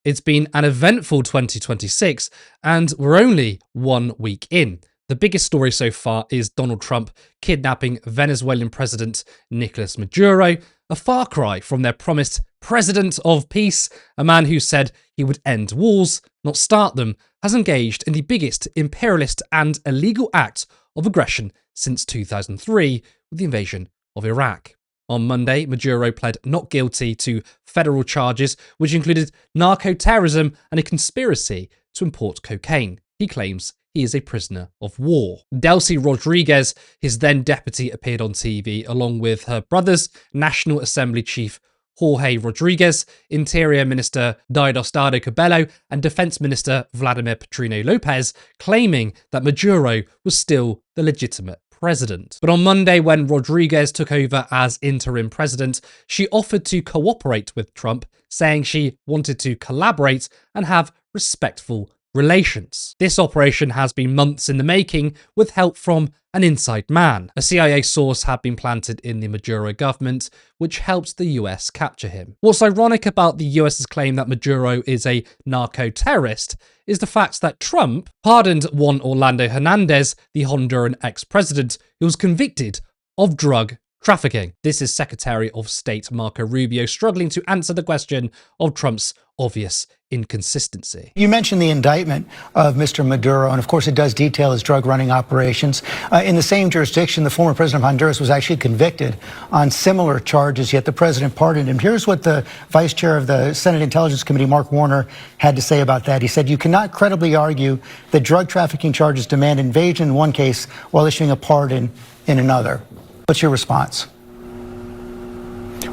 It's been an eventful 2026, and we're only 1 week in. The biggest story so far is Donald Trump kidnapping Venezuelan President Nicolas Maduro, a far cry from their promised president of peace, a man who said he would end wars, not start them, has engaged in the biggest imperialist and illegal act of aggression since 2003 with the invasion of Iraq. On Monday, Maduro pled not guilty to federal charges, which included narco-terrorism and a conspiracy to import cocaine. He claims he is a prisoner of war. Delcy Rodriguez, his then deputy, appeared on TV along with her brothers, National Assembly Chief Jorge Rodriguez, Interior Minister Diosdado Cabello, and Defense Minister Vladimir Petrino Lopez, claiming that Maduro was still the legitimate president. But on Monday, when Rodriguez took over as interim president, she offered to cooperate with Trump, saying she wanted to collaborate and have respectful relations. This operation has been months in the making with help from an inside man. A CIA source had been planted in the Maduro government, which helped the US capture him. What's ironic about the US's claim that Maduro is a narco-terrorist is the fact that Trump pardoned Juan Orlando Hernandez, the Honduran ex-president, who was convicted of drug trafficking. This is Secretary of State Marco Rubio struggling to answer the question of Trump's obvious inconsistency. You mentioned the indictment of Mr. Maduro, and of course it does detail his drug running operations. In the same jurisdiction, the former president of Honduras was actually convicted on similar charges, yet the president pardoned him. Here's what the vice chair of the Senate Intelligence Committee, Mark Warner, had to say about that. He said, "You cannot credibly argue that drug trafficking charges demand invasion in one case while issuing a pardon in another." What's your response?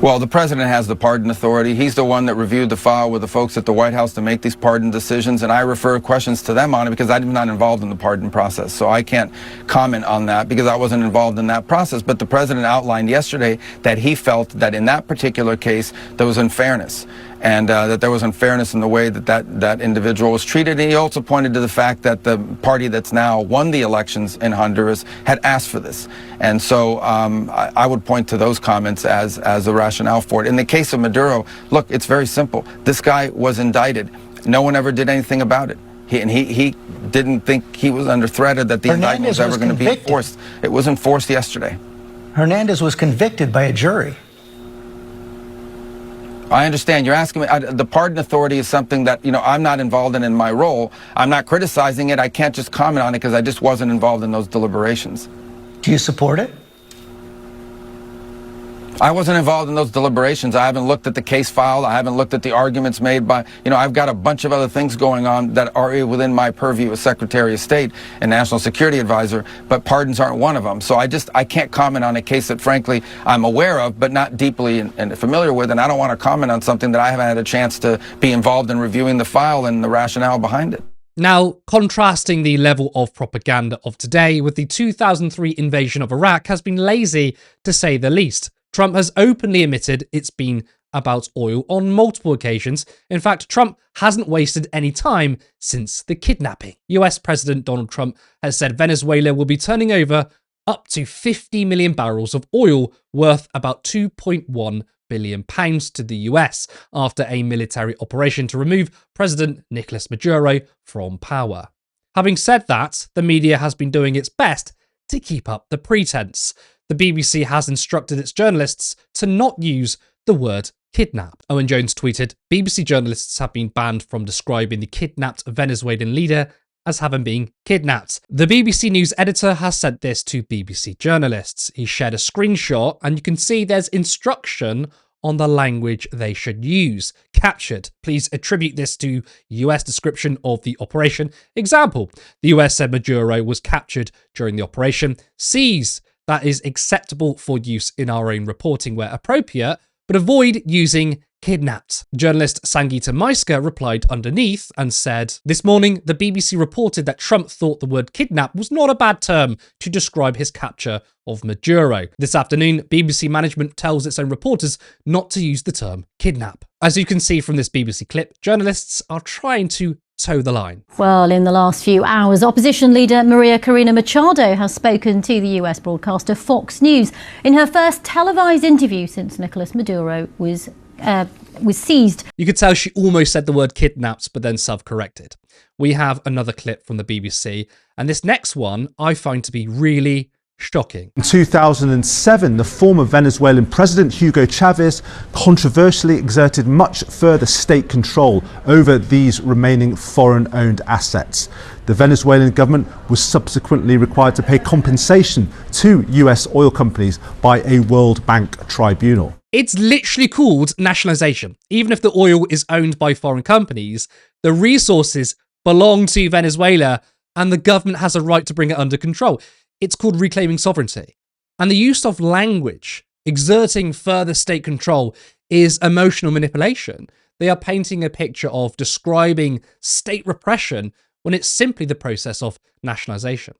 Well, the president has the pardon authority. He's the one that reviewed the file with the folks at the White House to make these pardon decisions, and I refer questions to them on it because I'm not involved in the pardon process. So I can't comment on that because I wasn't involved in that process. But the president outlined yesterday that he felt that in that particular case there was unfairness, and that there was unfairness in the way that individual was treated. And he also pointed to the fact that the party that's now won the elections in Honduras had asked for this. And so I would point to those comments as a rationale for it. In the case of Maduro, look, it's very simple. This guy was indicted. No one ever did anything about it. He didn't think he was under threat or that the indictment was ever going to be enforced. It was enforced yesterday. Hernandez was convicted by a jury. I understand. You're asking me, the pardon authority is something that, I'm not involved in my role. I'm not criticizing it. I can't just comment on it because I just wasn't involved in those deliberations. Do you support it? I wasn't involved in those deliberations. I haven't looked at the case file. I haven't looked at the arguments made by, I've got a bunch of other things going on that are within my purview as Secretary of State and National Security Advisor, but pardons aren't one of them. So I can't comment on a case that, frankly, I'm aware of, but not deeply and familiar with, and I don't want to comment on something that I haven't had a chance to be involved in reviewing the file and the rationale behind it. Now, contrasting the level of propaganda of today with the 2003 invasion of Iraq has been lazy, to say the least. Trump has openly admitted it's been about oil on multiple occasions. In fact, Trump hasn't wasted any time since the kidnapping. US President Donald Trump has said Venezuela will be turning over up to 50 million barrels of oil worth about £2.1 billion to the US after a military operation to remove President Nicolas Maduro from power. Having said that, the media has been doing its best to keep up the pretense. The BBC has instructed its journalists to not use the word kidnap. Owen Jones tweeted, BBC journalists have been banned from describing the kidnapped Venezuelan leader as having been kidnapped. The BBC News editor has said this to BBC journalists. He shared a screenshot and you can see there's instruction on the language they should use. Captured. Please attribute this to US description of the operation. Example, the US said Maduro was captured during the operation. Seized. That is acceptable for use in our own reporting where appropriate, but avoid using kidnapped. Journalist Sangeeta Maiska replied underneath and said, "This morning, the BBC reported that Trump thought the word kidnap was not a bad term to describe his capture of Maduro. This afternoon, BBC management tells its own reporters not to use the term kidnap." As you can see from this BBC clip, journalists are trying to toe the line. Well, in the last few hours, opposition leader Maria Corina Machado has spoken to the US broadcaster Fox News in her first televised interview since Nicolas Maduro was was seized. You could tell she almost said the word kidnapped, but then self-corrected. We have another clip from the BBC, and this next one I find to be really shocking. In 2007, the former Venezuelan president Hugo Chavez controversially exerted much further state control over these remaining foreign-owned assets. The Venezuelan government was subsequently required to pay compensation to US oil companies by a World Bank tribunal. It's literally called nationalisation. Even if the oil is owned by foreign companies, the resources belong to Venezuela and the government has a right to bring it under control. It's called reclaiming sovereignty. And the use of language, exerting further state control, is emotional manipulation. They are painting a picture of describing state repression when it's simply the process of nationalisation.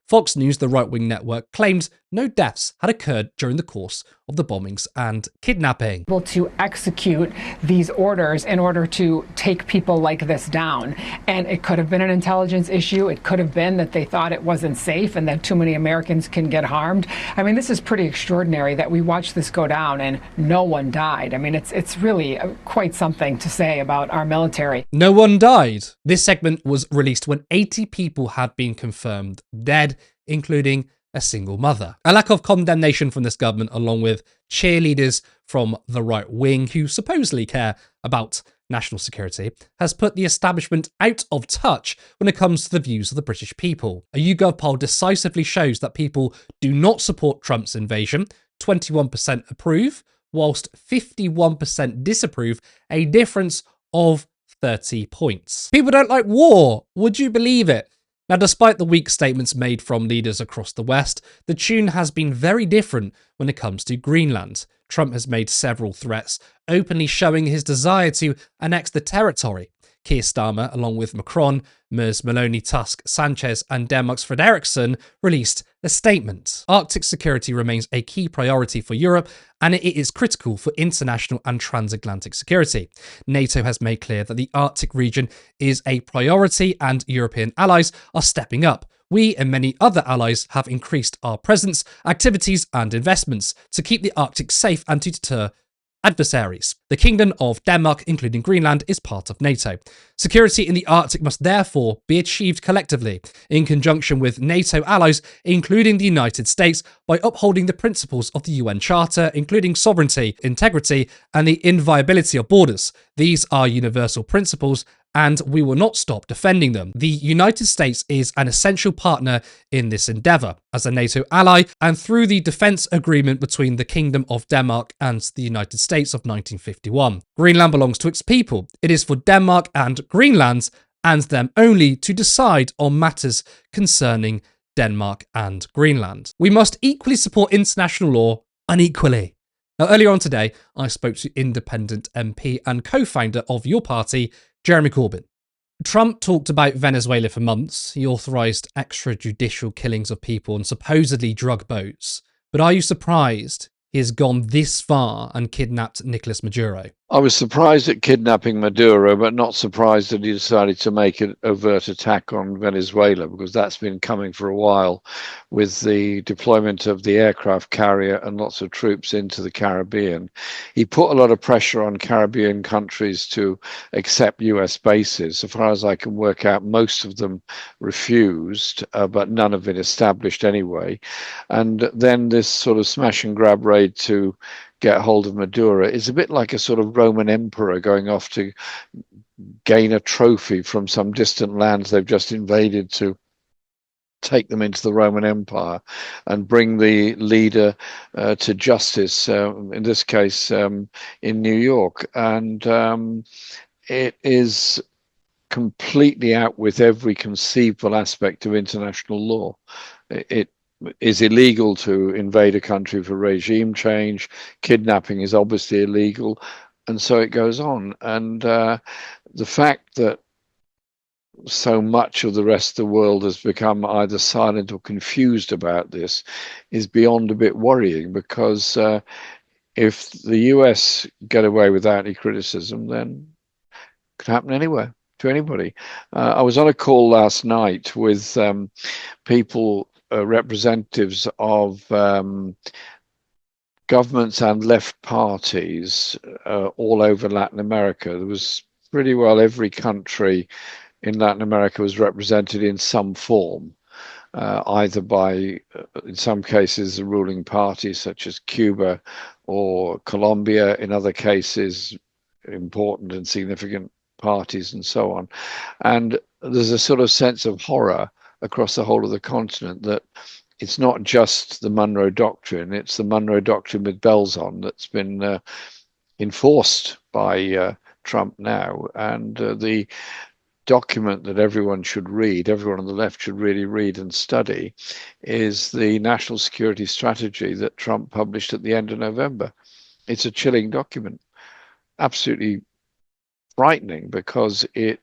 Fox News, the right-wing network, claimed no deaths had occurred during the course of the bombings and kidnapping. Able to execute these orders in order to take people like this down. And it could have been an intelligence issue. It could have been that they thought it wasn't safe and that too many Americans can get harmed. I mean, this is pretty extraordinary that we watched this go down and no one died. I mean, it's really quite something to say about our military. No one died. This segment was released when 80 people had been confirmed dead, including a single mother. A lack of condemnation from this government, along with cheerleaders from the right wing who supposedly care about national security, has put the establishment out of touch when it comes to the views of the British people. A YouGov poll decisively shows that people do not support Trump's invasion. 21% approve, whilst 51% disapprove, a difference of 30 points. People don't like war. Would you believe it? Now, despite the weak statements made from leaders across the West, the tune has been very different when it comes to Greenland. Trump has made several threats, openly showing his desire to annex the territory. Keir Starmer, along with Macron, Merz, Meloni, Tusk, Sanchez and Denmark's Frederiksen, released a statement. Arctic security remains a key priority for Europe, and it is critical for international and transatlantic security. NATO has made clear that the Arctic region is a priority and European allies are stepping up. We and many other allies have increased our presence, activities and investments to keep the Arctic safe and to deter adversaries. The Kingdom of Denmark, including Greenland, is part of NATO. Security in the Arctic must therefore be achieved collectively, in conjunction with NATO allies, including the United States, by upholding the principles of the UN Charter, including sovereignty, integrity, and the inviolability of borders. These are universal principles, and we will not stop defending them. The United States is an essential partner in this endeavour, as a NATO ally, and through the defence agreement between the Kingdom of Denmark and the United States of 1951. Greenland belongs to its people. It is for Denmark and Greenland, and them only, to decide on matters concerning Denmark and Greenland. We must equally support international law unequally. Now, earlier on today, I spoke to independent MP and co-founder of your party, Jeremy Corbyn. Trump talked about Venezuela for months. He authorised extrajudicial killings of people and supposedly drug boats. But are you surprised he has gone this far and kidnapped Nicolas Maduro? I was surprised at kidnapping Maduro, but not surprised that he decided to make an overt attack on Venezuela, because that's been coming for a while with the deployment of the aircraft carrier and lots of troops into the Caribbean. He put a lot of pressure on Caribbean countries to accept US bases. So far as I can work out, most of them refused, but none have been established anyway. And then this sort of smash and grab raid to get hold of Maduro is a bit like a sort of Roman emperor going off to gain a trophy from some distant lands they've just invaded, to take them into the Roman Empire and bring the leader to justice, in this case in New York. And it is completely out with every conceivable aspect of international law. It is illegal to invade a country for regime change. Kidnapping is obviously illegal, and so it goes on. And the fact that so much of the rest of the world has become either silent or confused about this is beyond a bit worrying, because if the US get away without any criticism, then it could happen anywhere to anybody. I was on a call last night with people, representatives of governments and left parties all over Latin America. There was pretty well every country in Latin America was represented in some form, either by, in some cases, the ruling party, such as Cuba or Colombia, in other cases, important and significant parties, and so on. And there's a sort of sense of horror across the whole of the continent that it's not just the Monroe Doctrine, it's the Monroe Doctrine with bells on that's been enforced by Trump now. And the document that everyone should read, everyone on the left should really read and study, is the National Security Strategy that Trump published at the end of November. It's a chilling document, absolutely frightening, because it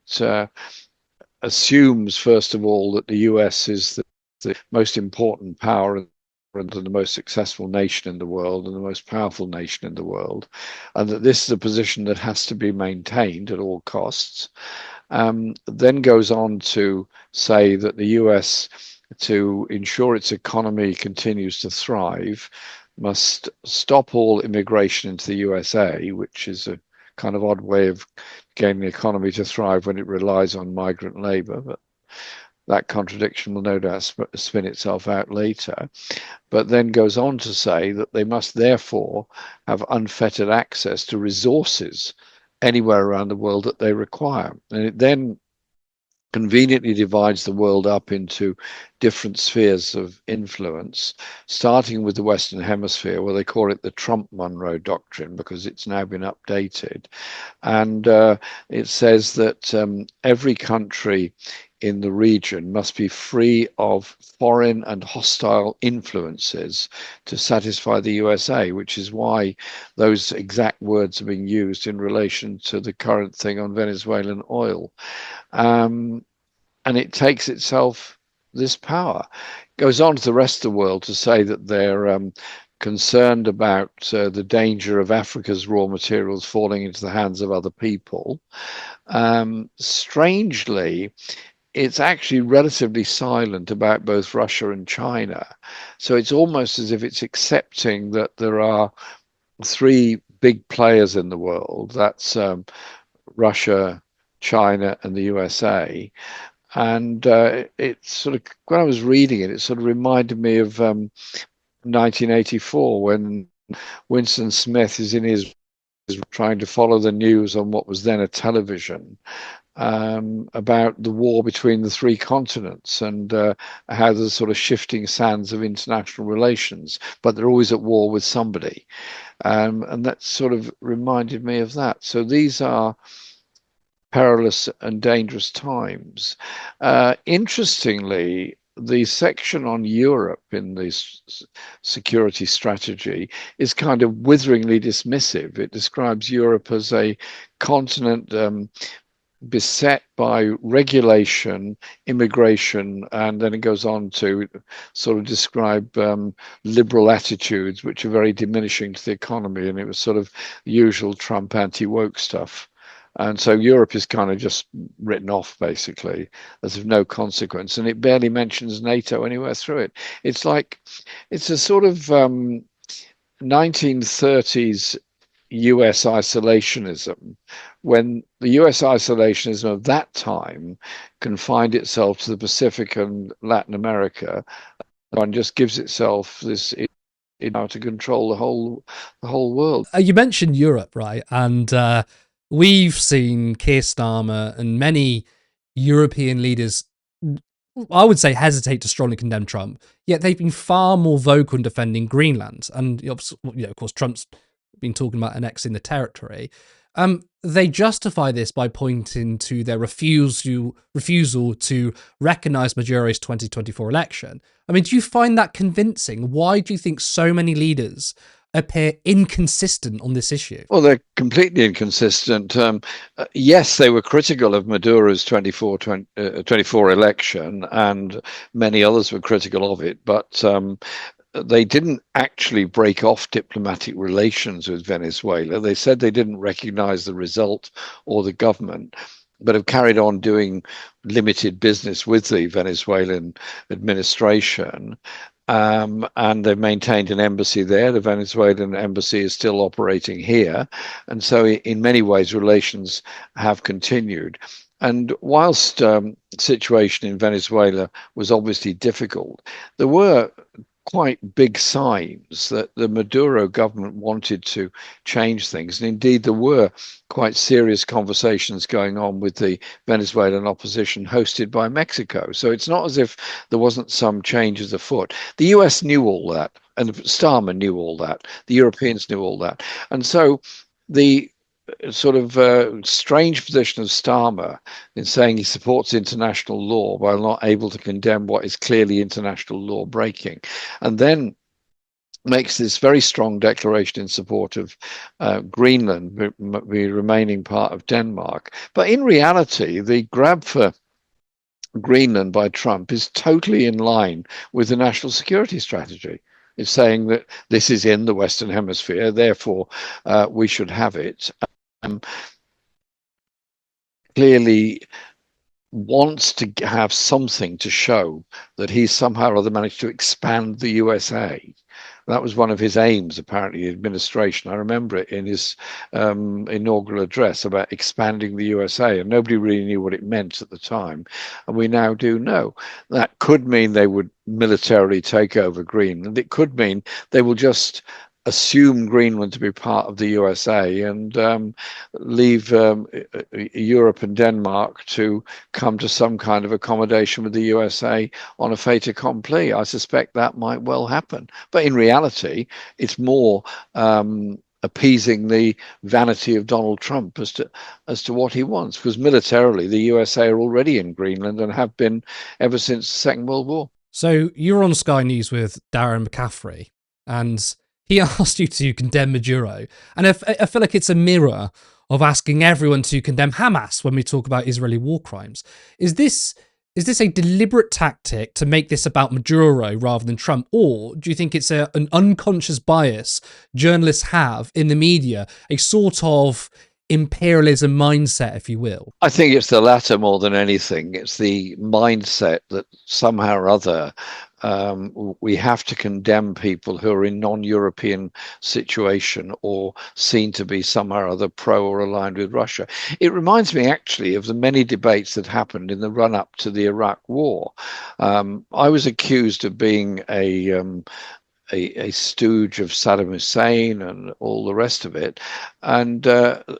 assumes, first of all, that the US is the most important power and the most successful nation in the world and the most powerful nation in the world, and that this is a position that has to be maintained at all costs. Then goes on to say that the US, to ensure its economy continues to thrive, must stop all immigration into the USA, which is a kind of odd way of getting the economy to thrive when it relies on migrant labor. But that contradiction will no doubt spin itself out later. But then goes on to say that they must therefore have unfettered access to resources anywhere around the world that they require. And it then conveniently divides the world up into different spheres of influence, starting with the Western Hemisphere, where they call it the Trump-Monroe Doctrine, because it's now been updated. And it says that every country in the region must be free of foreign and hostile influences to satisfy the USA, which is why those exact words are being used in relation to the current thing on Venezuelan oil. And it takes itself this power. Goes on to the rest of the world to say that they're concerned about the danger of Africa's raw materials falling into the hands of other people. Strangely, it's actually relatively silent about both Russia and China. So it's almost as if it's accepting that there are three big players in the world. That's Russia, China, and the USA. And it sort of, when I was reading it, it sort of reminded me of 1984, when Winston Smith is in his trying to follow the news on what was then a television, about the war between the three continents and how there's sort of shifting sands of international relations, but they're always at war with somebody. And that sort of reminded me of that. So these are perilous and dangerous times. Interestingly, the section on Europe in this security strategy is kind of witheringly dismissive. It describes Europe as a continent beset by regulation, immigration, and then it goes on to sort of describe liberal attitudes, which are very diminishing to the economy. And it was sort of usual Trump anti-woke stuff. And so Europe is kind of just written off, basically, as of no consequence. And it barely mentions NATO anywhere through it. It's like, it's a sort of 1930s US isolationism, when the US isolationism of that time confined itself to the Pacific and Latin America, and just gives itself this power to control the whole world. You mentioned Europe, right? And we've seen Keir Starmer and many European leaders, I would say, hesitate to strongly condemn Trump, yet they've been far more vocal in defending Greenland. And, of course, Trump's been talking about annexing the territory. They justify this by pointing to their refusal to recognise Maduro's 2024 election. I mean, do you find that convincing? Why do you think so many leaders appear inconsistent on this issue? Well, they're completely inconsistent. Yes, they were critical of Maduro's 24 election, and many others were critical of it, but they didn't actually break off diplomatic relations with Venezuela. They said they didn't recognize the result or the government, but have carried on doing limited business with the Venezuelan administration. and they've maintained an embassy there. The Venezuelan embassy is still operating here. And so in many ways, relations have continued. And whilst the situation in Venezuela was obviously difficult, there were quite big signs that the Maduro government wanted to change things. And indeed, there were quite serious conversations going on with the Venezuelan opposition hosted by Mexico. So it's not as if there wasn't some changes afoot. The US knew all that, and Starmer knew all that. The Europeans knew all that. And so the sort of strange position of Starmer in saying he supports international law while not able to condemn what is clearly international law breaking, and then makes this very strong declaration in support of Greenland, the remaining part of Denmark. But in reality, the grab for Greenland by Trump is totally in line with the national security strategy. It's saying that this is in the Western Hemisphere, therefore we should have it. Clearly wants to have something to show that he's somehow or other managed to expand the USA. That was one of his aims, apparently, administration. I remember it in his inaugural address about expanding the USA, and nobody really knew what it meant at the time. And we now do know. That could mean they would militarily take over Greenland. It could mean they will just assume Greenland to be part of the USA and leave Europe and Denmark to come to some kind of accommodation with the USA on a fait accompli. I suspect that might well happen. But in reality, it's more appeasing the vanity of Donald Trump as to what he wants, because militarily the USA are already in Greenland and have been ever since the Second World War. So you were on Sky News with Darren McCaffrey, and he asked you to condemn Maduro. And I feel like it's a mirror of asking everyone to condemn Hamas when we talk about Israeli war crimes. Is this a deliberate tactic to make this about Maduro rather than Trump? Or do you think it's an unconscious bias journalists have in the media, a sort of imperialism mindset, if you will? I think it's the latter more than anything. It's the mindset that somehow or other we have to condemn people who are in non-European situation or seen to be somehow or other pro or aligned with Russia. It reminds me actually of the many debates that happened in the run-up to the Iraq War. I was accused of being a stooge of Saddam Hussein and all the rest of it. And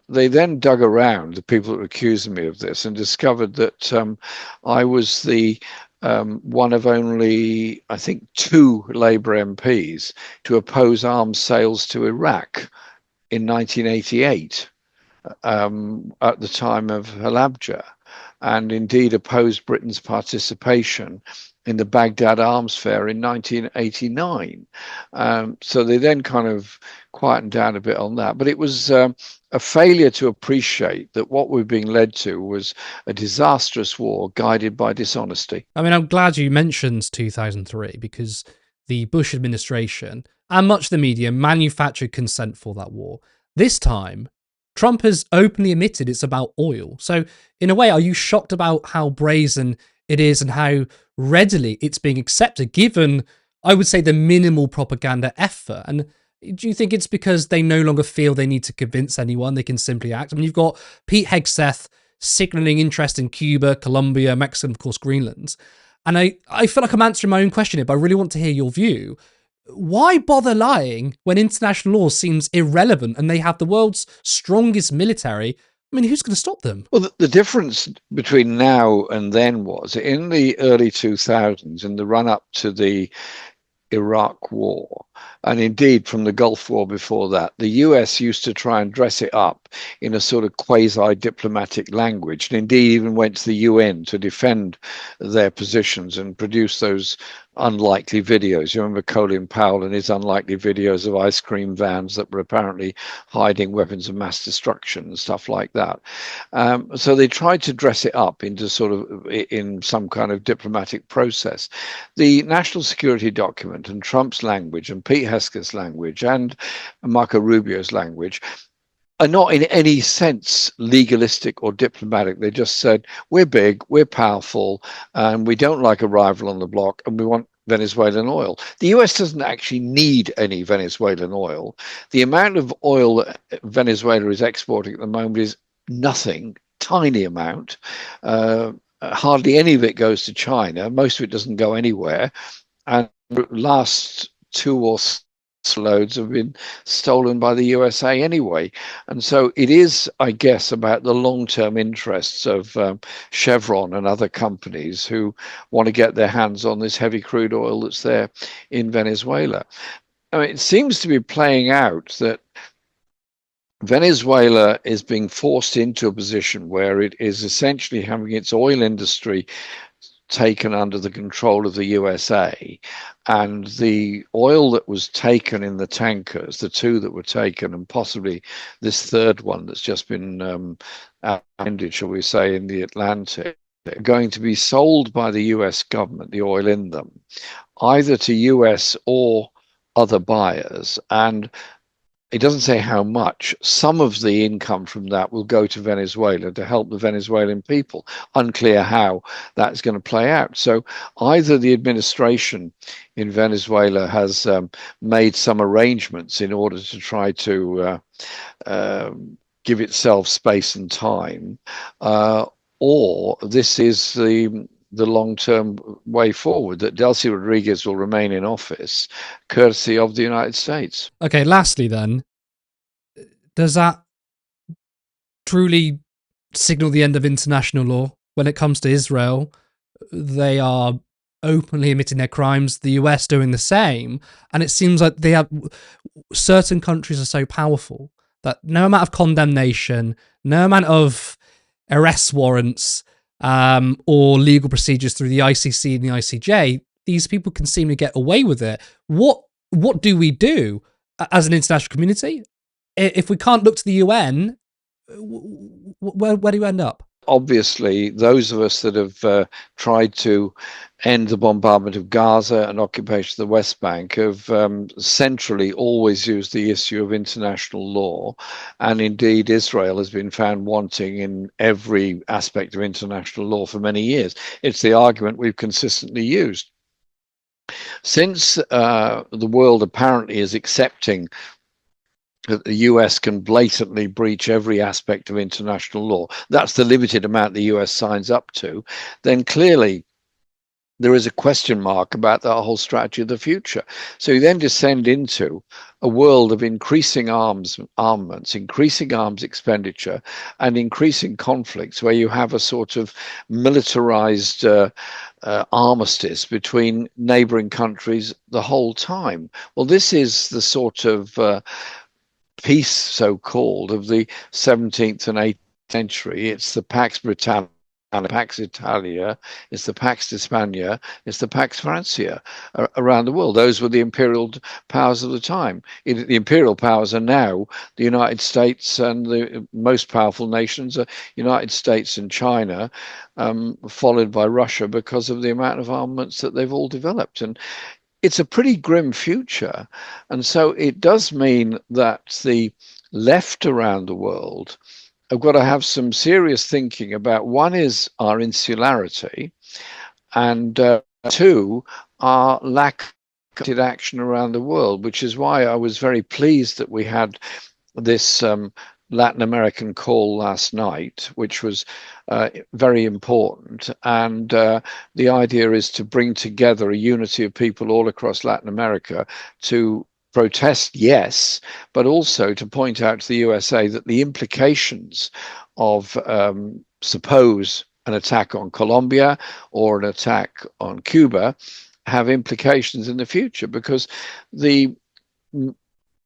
they then dug around, the people that were accusing me of this, and discovered that I was the one of only, I think, 2 Labour MPs to oppose arms sales to Iraq in 1988 at the time of Halabja, and indeed opposed Britain's participation in the Baghdad arms fair in 1989. So they then kind of quietened down a bit on that. But it was a failure to appreciate that what we're being led to was a disastrous war guided by dishonesty. I mean, I'm glad you mentioned 2003, because the Bush administration and much of the media manufactured consent for that war. This time, Trump has openly admitted it's about oil. So in a way, are you shocked about how brazen it is and how readily it's being accepted, given, I would say, the minimal propaganda effort? And do you think it's because they no longer feel they need to convince anyone, they can simply act? I mean, you've got Pete Hegseth signaling interest in Cuba, Colombia, Mexico, and of course, Greenland. And I feel like I'm answering my own question here, but I really want to hear your view. Why bother lying when international law seems irrelevant and they have the world's strongest military? I mean, who's going to stop them? Well, the difference between now and then was in the early 2000s, in the run-up to the Iraq War, and indeed from the Gulf War before that, the US used to try and dress it up in a sort of quasi-diplomatic language, and indeed even went to the UN to defend their positions and produce those unlikely videos. You remember Colin Powell and his unlikely videos of ice cream vans that were apparently hiding weapons of mass destruction and stuff like that. So they tried to dress it up into sort of in some kind of diplomatic process. The national security document and Trump's language and Pete Hegseth's language and Marco Rubio's language are not in any sense legalistic or diplomatic. They just said, we're big, we're powerful, and we don't like a rival on the block, and we want Venezuelan oil. The US doesn't actually need any Venezuelan oil. The amount of oil that Venezuela is exporting at the moment is nothing, tiny amount. Hardly any of it goes to China. Most of it doesn't go anywhere. And the last two or loads have been stolen by the USA anyway. And so it is, I guess, about the long-term interests of Chevron and other companies who want to get their hands on this heavy crude oil that's there in Venezuela. I mean, it seems to be playing out that Venezuela is being forced into a position where it is essentially having its oil industry taken under the control of the USA, and the oil that was taken in the tankers, the two that were taken, and possibly this third one that's just been ended, shall we say, in the Atlantic, are going to be sold by the US government, the oil in them, either to US or other buyers. And it doesn't say how much. Some of the income from that will go to Venezuela to help the Venezuelan people. Unclear how that's going to play out. So either the administration in Venezuela has made some arrangements in order to try to give itself space and time, or this is the long-term way forward, that Delcy Rodriguez will remain in office, courtesy of the United States. Okay, lastly then, does that truly signal the end of international law when it comes to Israel? They are openly admitting their crimes, the US doing the same, and it seems like they have certain countries are so powerful that no amount of condemnation, no amount of arrest warrants, or legal procedures through the ICC and the ICJ, these people can seem to get away with it. What do we do as an international community? If we can't look to the UN, where do you end up? Obviously, those of us that have tried to end the bombardment of Gaza and occupation of the West Bank have centrally always used the issue of international law. And indeed, Israel has been found wanting in every aspect of international law for many years. It's the argument we've consistently used. Since the world apparently is accepting that the US can blatantly breach every aspect of international law, that's the limited amount the US signs up to, then clearly there is a question mark about the whole strategy of the future. So you then descend into a world of increasing armaments, increasing arms expenditure, and increasing conflicts, where you have a sort of militarized armistice between neighboring countries the whole time. Well, this is the sort of peace, so-called, of the 17th and 18th century. It's the Pax Britannica, Pax Italia, it's the Pax de España, it's the Pax Francia around the world. Those were the imperial powers of the time. The imperial powers are now the United States, and the most powerful nations are United States and China, followed by Russia, because of the amount of armaments that they've all developed. And it's a pretty grim future. And so it does mean that the left around the world have got to have some serious thinking about, one is our insularity, and two, our lack of action around the world, which is why I was very pleased that we had this Latin American call last night, which was very important. And the idea is to bring together a unity of people all across Latin America to protest, yes, but also to point out to the USA that the implications of, suppose, an attack on Colombia or an attack on Cuba have implications in the future, because the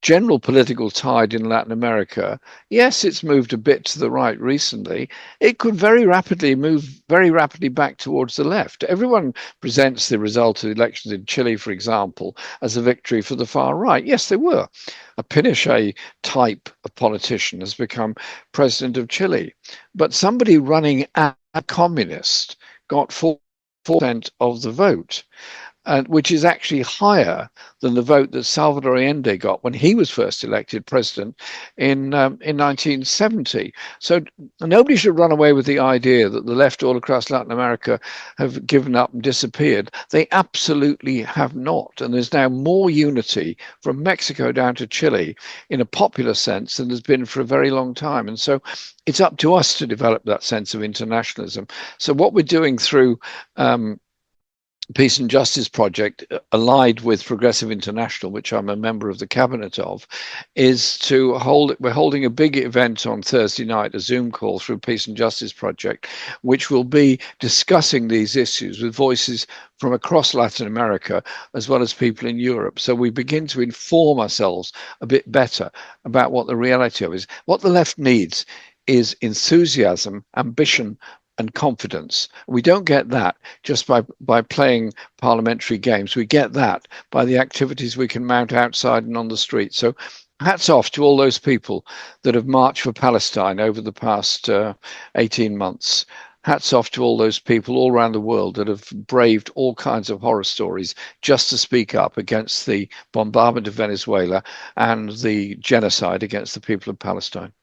general political tide in Latin America, yes, it's moved a bit to the right recently. It could very rapidly move back towards the left. Everyone presents the result of the elections in Chile, for example, as a victory for the far right. Yes, they were. A Pinochet type of politician has become president of Chile. But somebody running as a communist got 4% of the vote. which is actually higher than the vote that Salvador Allende got when he was first elected president in 1970. So nobody should run away with the idea that the left all across Latin America have given up and disappeared. They absolutely have not. And there's now more unity from Mexico down to Chile in a popular sense than there's been for a very long time. And so it's up to us to develop that sense of internationalism. So what we're doing through Peace and Justice Project, allied with Progressive International, which I'm a member of the cabinet of, is we're holding a big event on Thursday night, a Zoom call through Peace and Justice Project, which will be discussing these issues with voices from across Latin America, as well as people in Europe. So we begin to inform ourselves a bit better about what the reality of is. What the left needs is enthusiasm, ambition, and confidence. We don't get that just by playing parliamentary games. We get that by the activities we can mount outside and on the street. So hats off to all those people that have marched for Palestine over the past 18 months. Hats off to all those people all around the world that have braved all kinds of horror stories just to speak up against the bombardment of Venezuela and the genocide against the people of Palestine.